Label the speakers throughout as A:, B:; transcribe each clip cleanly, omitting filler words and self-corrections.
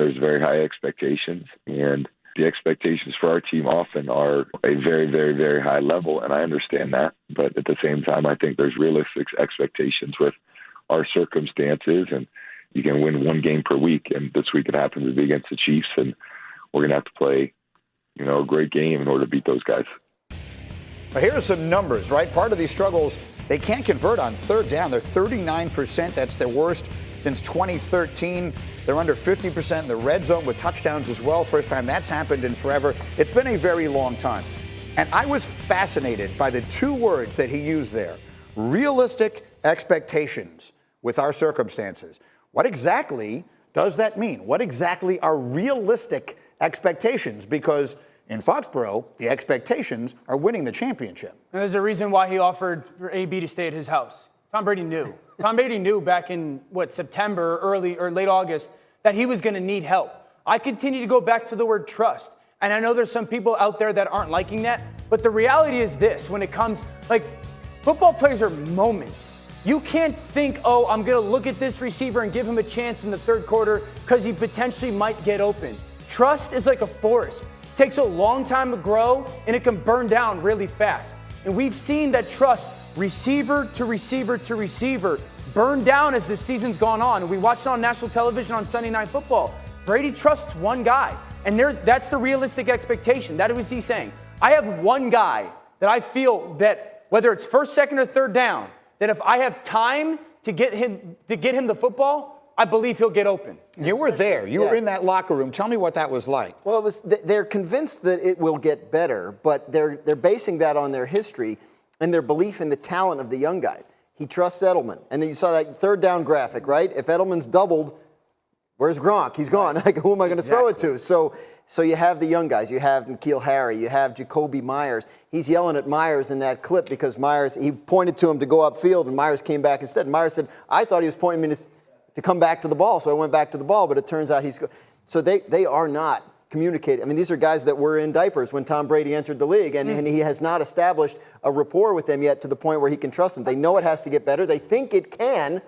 A: there's very high expectations, and the expectations for our team often are a very, very, very high level, and I understand that. But at the same time, I think there's realistic expectations with our circumstances, and you can win one game per week, and this week it happens to be against the Chiefs, and we're going to have to play, a great game in order to beat those guys.
B: Well, here are some numbers, right? Part of these struggles, they can't convert on third down. They're 39%. That's their worst since 2013. They're under 50% in the red zone with touchdowns as well. First time that's happened in forever. It's been a very long time. And I was fascinated by the two words that he used there: realistic expectations with our circumstances. What exactly does that mean? What exactly are realistic expectations? Because in Foxborough, the expectations are winning the championship.
C: And there's a reason why he offered for AB to stay at his house. Tom Brady knew. Tom Brady knew back in, September, early or late August, that he was going to need help. I continue to go back to the word trust. And I know there's some people out there that aren't liking that. But the reality is this: when it comes, football players are moments. You can't think, I'm going to look at this receiver and give him a chance in the third quarter because he potentially might get open. Trust is like a forest. It takes a long time to grow, and it can burn down really fast. And we've seen that trust, receiver to receiver to receiver, burn down as the season's gone on. And we watched it on national television on Sunday Night Football. Brady trusts one guy, and that's the realistic expectation. That was he saying. I have one guy that I feel that whether it's first, second, or third down, that if I have time to get him the football, I believe he'll get open.
B: You were there. You were in that locker room. Tell me what that was like.
D: Well, it was. They're convinced that it will get better, but they're basing that on their history and their belief in the talent of the young guys. He trusts Edelman. And then you saw that third down graphic, right? If Edelman's doubled, where's Gronk? He's gone. Who am I going to throw it to? So you have the young guys. You have N'Keal Harry. You have Jacoby Myers. He's yelling at Myers in that clip because he pointed to him to go upfield, and Myers came back instead. And Myers said, I thought he was pointing me to come back to the ball, so I went back to the ball, but it turns out so they are not communicating. I mean, these are guys that were in diapers when Tom Brady entered the league, and he has not established a rapport with them yet to the point where he can trust them. They know it has to get better. They think it can,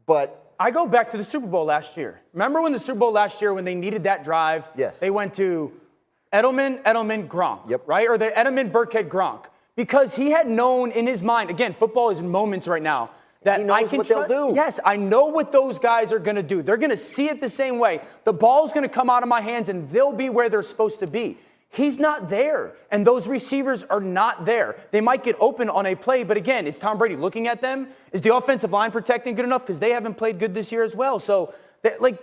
D: but
C: I go back to the Super Bowl last year. Remember when the Super Bowl last year, when they needed that drive?
D: Yes.
C: They went to Edelman, Gronk,
D: yep.
C: Right? Or the Edelman, Burkhead, Gronk. Because he had known in his mind, again, football is in moments right now, that
D: he knows what they'll do.
C: Yes, I know what those guys are going to do. They're going to see it the same way. The ball's going to come out of my hands, and they'll be where they're supposed to be. He's not there, and those receivers are not there. They might get open on a play, but again, is Tom Brady looking at them? Is the offensive line protecting good enough? Because they haven't played good this year as well. So,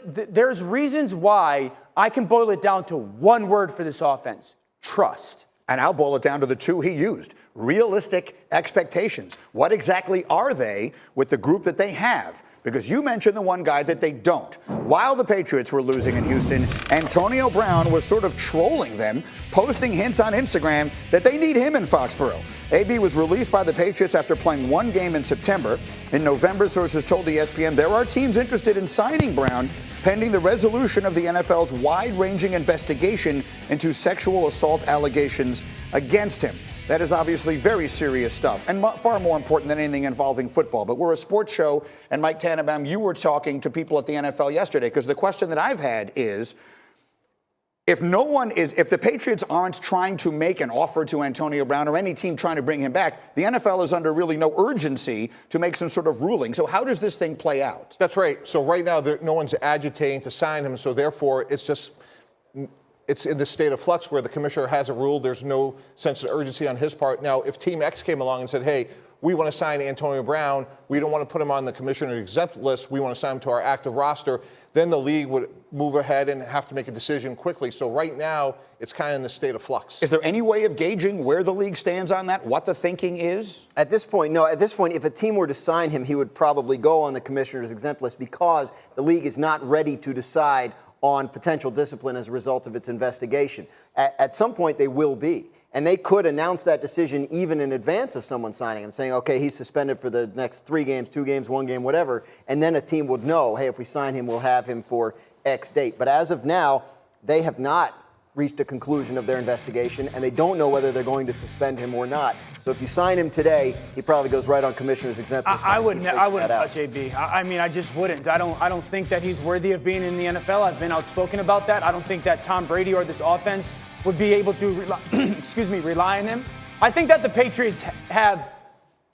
C: there's reasons why I can boil it down to one word for this offense: trust.
B: And I'll boil it down to the two he used: realistic expectations. What exactly are they with the group that they have? Because you mentioned the one guy that they don't. While the Patriots were losing in Houston, Antonio Brown was sort of trolling them, posting hints on Instagram that they need him in Foxborough. AB was released by the Patriots after playing one game in September. In November, sources told ESPN there are teams interested in signing Brown pending the resolution of the NFL's wide-ranging investigation into sexual assault allegations against him. That is obviously very serious stuff and far more important than anything involving football. But we're a sports show, and Mike Tannenbaum, you were talking to people at the NFL yesterday, because the question that I've had is, if the Patriots aren't trying to make an offer to Antonio Brown, or any team trying to bring him back, the NFL is under really no urgency to make some sort of ruling. So how does this thing play out?
E: That's right. So right now, no one's agitating to sign him. So therefore, it's in the state of flux where the commissioner hasn't ruled. There's no sense of urgency on his part. Now, if Team X came along and said, hey, we want to sign Antonio Brown, we don't want to put him on the commissioner's exempt list, we want to sign him to our active roster, then the league would move ahead and have to make a decision quickly. So right now, it's kind of in the state of flux.
B: Is there any way of gauging where the league stands on that, what the thinking is?
D: At this point, no. At this point, if a team were to sign him, he would probably go on the commissioner's exempt list because the league is not ready to decide on potential discipline as a result of its investigation. At some point, they will be. And they could announce that decision even in advance of someone signing him, saying, okay, he's suspended for the next 3 games, 2 games, 1 game, whatever. And then a team would know, hey, if we sign him, we'll have him for X date. But as of now, they have not reached a conclusion of their investigation, and they don't know whether they're going to suspend him or not. So if you sign him today, he probably goes right on commissioner's exempt list.
C: I wouldn't touch AB. I mean, I just wouldn't. I don't think that he's worthy of being in the NFL. I've been outspoken about that. I don't think that Tom Brady or this offense would be able to rely on him. I think that the Patriots have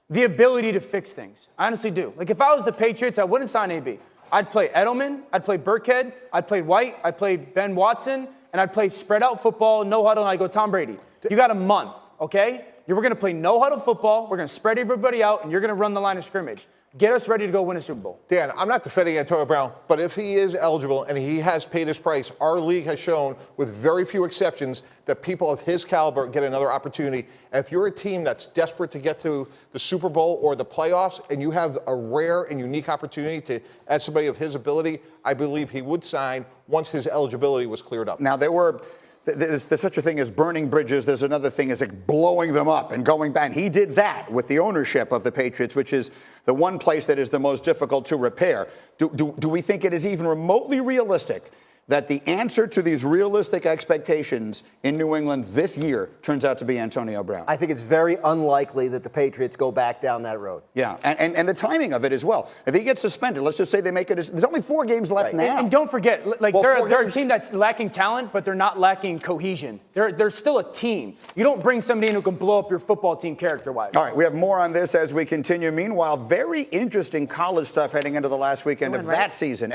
C: the ability to fix things. I honestly do. Like, if I was the Patriots, I wouldn't sign AB. I'd play Edelman, I'd play Burkhead, I'd play White, I'd play Ben Watson, and I'd play spread out football, no huddle, and I'd go Tom Brady. You got a month, okay? We're going to play no huddle football, we're going to spread everybody out, and you're going to run the line of scrimmage. Get us ready to go win a Super Bowl.
E: Dan, I'm not defending Antonio Brown, but if he is eligible and he has paid his price, our league has shown, with very few exceptions, that people of his caliber get another opportunity. And if you're a team that's desperate to get to the Super Bowl or the playoffs and you have a rare and unique opportunity to add somebody of his ability, I believe he would sign once his eligibility was cleared up.
B: Now, there's such a thing as burning bridges. There's another thing as like blowing them up and going back. And he did that with the ownership of the Patriots, which is the one place that is the most difficult to repair. Do we think it is even remotely realistic that the answer to these realistic expectations in New England this year turns out to be Antonio Brown?
D: I think it's very unlikely that the Patriots go back down that road.
B: Yeah, and the timing of it as well. If he gets suspended, let's just say they make it. There's only 4 games left now.
C: And don't forget, like, they're a team that's lacking talent, but they're not lacking cohesion. They're still a team. You don't bring somebody in who can blow up your football team character-wise.
B: All right, we have more on this as we continue. Meanwhile, very interesting college stuff heading into the last weekend of that season.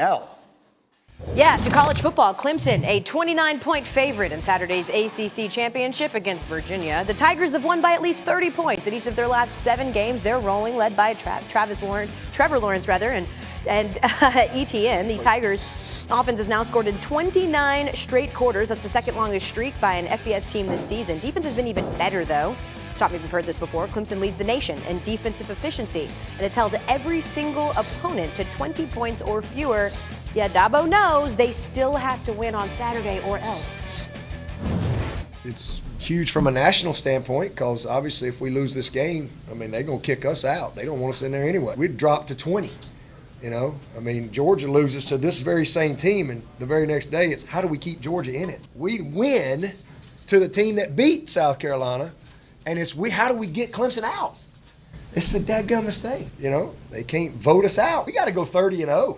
F: Yeah, to college football, Clemson, a 29-point favorite in Saturday's ACC championship against Virginia. The Tigers have won by at least 30 points in each of their last 7 games. They're rolling, led by Trevor Lawrence, and ETN. The Tigers' offense has now scored in 29 straight quarters. That's the second longest streak by an FBS team this season. Defense has been even better, though. Stop me if you've heard this before. Clemson leads the nation in defensive efficiency, and it's held every single opponent to 20 points or fewer. Yeah, Dabo knows they still have to win on Saturday or else.
G: It's huge from a national standpoint because obviously if we lose this game, I mean, they're going to kick us out. They don't want us in there anyway. We'd drop to 20, you know. I mean, Georgia loses to this very same team, and the very next day it's how do we keep Georgia in it? We win to the team that beat South Carolina, and it's how do we get Clemson out? It's the dadgummest thing, you know. They can't vote us out. We got to go 30-0.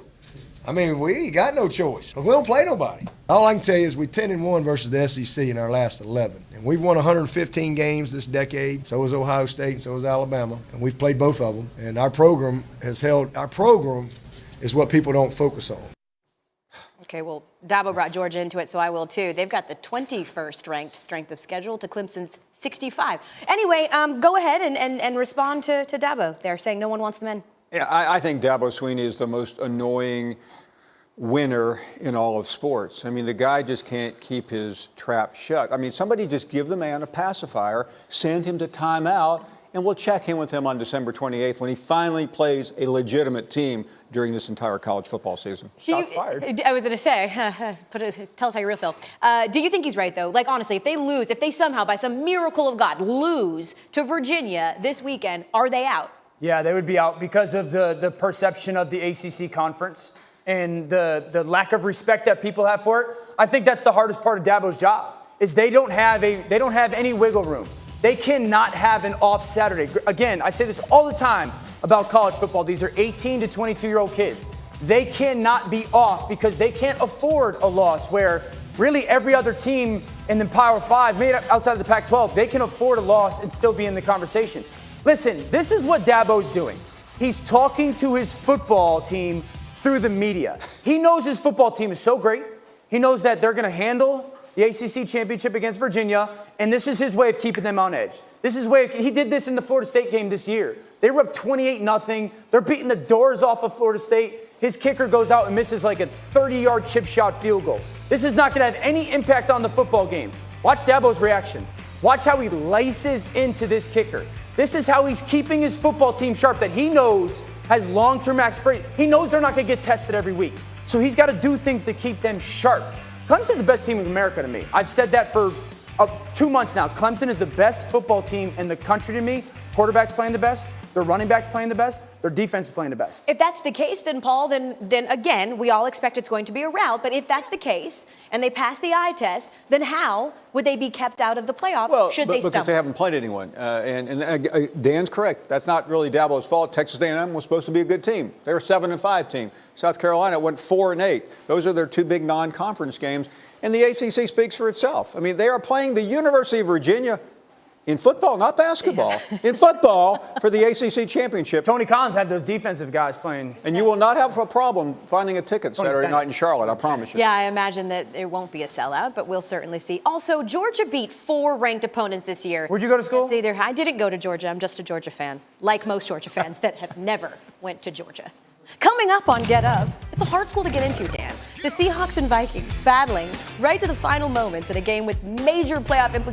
G: I mean, we ain't got no choice. We don't play nobody. All I can tell you is we're 10-1 versus the SEC in our last 11. And we've won 115 games this decade. So has Ohio State and so has Alabama. And we've played both of them. And our program is what people don't focus on.
F: Okay, well, Dabo brought Georgia into it, so I will too. They've got the 21st ranked strength of schedule to Clemson's 65. Anyway, go ahead and respond to Dabo. They're saying no one wants them in.
H: Yeah, I think Dabo Swinney is the most annoying winner in all of sports. I mean, the guy just can't keep his trap shut. I mean, somebody just give the man a pacifier, send him to timeout, and we'll check in with him on December 28th when he finally plays a legitimate team during this entire college football season.
C: Shots fired.
F: I was going to say, tell us how you real feel. Do you think he's right, though? Like, honestly, if they somehow, by some miracle of God, lose to Virginia this weekend, are they out?
C: Yeah, they would be out because of the perception of the ACC conference and the lack of respect that people have for it. I think that's the hardest part of Dabo's job is they don't have any wiggle room. They cannot have an off Saturday. Again, I say this all the time about college football. These are 18 to 22-year-old kids. They cannot be off because they can't afford a loss where really every other team in the Power 5, maybe outside of the Pac-12, they can afford a loss and still be in the conversation. Listen, this is what Dabo's doing. He's talking to his football team through the media. He knows his football team is so great. He knows that they're going to handle the ACC championship against Virginia, and this is his way of keeping them on edge. He did this in the Florida State game this year. They were up 28-0. They're beating the doors off of Florida State. His kicker goes out and misses like a 30-yard chip shot field goal. This is not going to have any impact on the football game. Watch Dabo's reaction. Watch how he laces into this kicker. This is how he's keeping his football team sharp that he knows has long-term aspiration. He knows they're not going to get tested every week. So he's got to do things to keep them sharp. Clemson's the best team in America to me. I've said that for 2 months now. Clemson is the best football team in the country to me. Quarterback's playing the best. Their running back's playing the best. Their defense is playing the best.
F: If that's the case, then Paul, then again, we all expect it's going to be a rout. But if that's the case, and they pass the eye test, then how would they be kept out of the playoffs should they
H: because
F: stumble?
H: they haven't played anyone. Dan's correct. That's not really Dabo's fault. Texas A&M was supposed to be a good team. They were 7-5 team. South Carolina went 4-8. Those are their two big non-conference games. And the ACC speaks for itself. I mean, they are playing the University of Virginia in football, not basketball. In football for the ACC championship.
C: Tony Collins had those defensive guys playing.
H: And you will not have a problem finding a ticket Saturday night in Charlotte, I promise you.
F: Yeah, I imagine that it won't be a sellout, but we'll certainly see. Also, Georgia beat 4 ranked opponents this year.
C: Where'd you go to school?
F: I didn't go to Georgia. I'm just a Georgia fan, like most Georgia fans that have never went to Georgia. Coming up on Get Up, it's a hard school to get into, Dan. The Seahawks and Vikings battling right to the final moments in a game with major playoff implications.